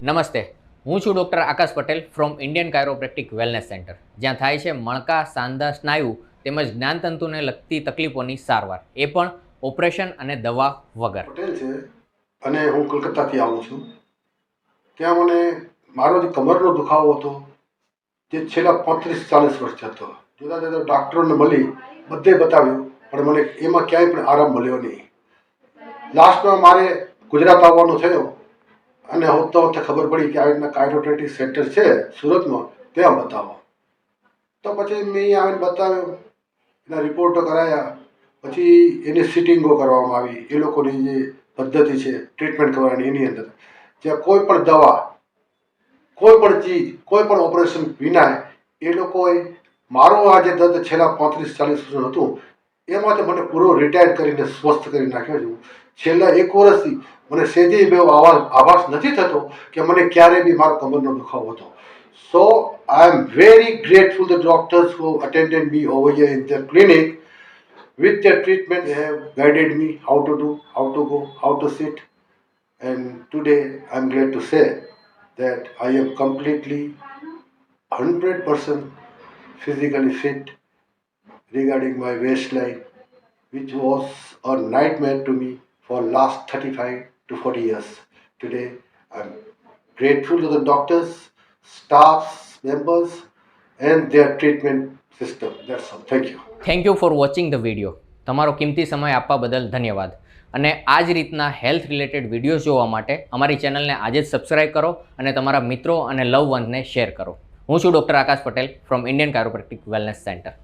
નમસ્તે, હું છું doctor Akash Patel from Indian chiropractic wellness centre, જ્યાં થાય છે મણકા, સાંધા, સ્નાયુ તેમજ જ્ઞાનતંતુને લગતી તકલીફોની સારવાર, એ પણ ઓપરેશન અને દવા વગર. પટેલ છે અને હું કલકત્તાથી આવું છું. ત્યાં મને મારો જે કમરનો દુખાવો હતો જે છેલ્લા 35-40 વર્ષથી હતો. જુદા જુદા ડૉક્ટરોને મળી, બધે બતાવ્યું, પણ મને એમાં ક્યાંય પણ આરામ મળ્યો નહીં. લાસ્ટમાં મારે ગુજરાત આવવાનું થયો અને હોતા હોતા ખબર પડી કે આ રીતના કાયરોપ્રેક્ટિક સેન્ટર છે સુરતમાં, ત્યાં બતાવો. તો પછી મેં અહીંયા આવીને બતાવ્યો, એના રિપોર્ટો કરાયા, પછી એની સિટિંગો કરવામાં આવી. એ લોકોની જે પદ્ધતિ છે ટ્રીટમેન્ટ કરવાની, એની અંદર જ્યાં કોઈ પણ દવા, કોઈ પણ ચીજ, કોઈ પણ ઓપરેશન વિના એ લોકોએ મારો આ જે દર્દ છેલ્લા 35-40 વર્ષનું હતું એમાંથી મને પૂરો રિટાયર કરીને સ્વસ્થ કરી નાખ્યો છું. છેલ્લા 1 વર્ષથી મને સેજે બે આભાસ નથી થતો કે મને ક્યારે બી મારો કમરનો દુખાવો હતો. So I am very grateful the doctors who attended me over here in their clinic. With their treatment, they have guided me how to do, how to go, how to sit. And today, I'm glad to say that I am completely 100% physically fit regarding my waistline, which was a nightmare to me for last 35 to 40 years. Today, I'm grateful to the doctors, staffs, members, and their treatment system. That's all. Thank you. Thank you for watching the video. તમારો કિંમતી સમય આપવા બદલ ધન્યવાદ. અને આ જ રીતના હેલ્થ રિલેટેડ વિડીયોઝ જોવા માટે અમારી ચેનલને આજે જ સબસ્ક્રાઇબ કરો અને તમારા મિત્રો અને લવ વનને શેર કરો. હું છું doctor Akash Patel from Indian chiropractic wellness centre.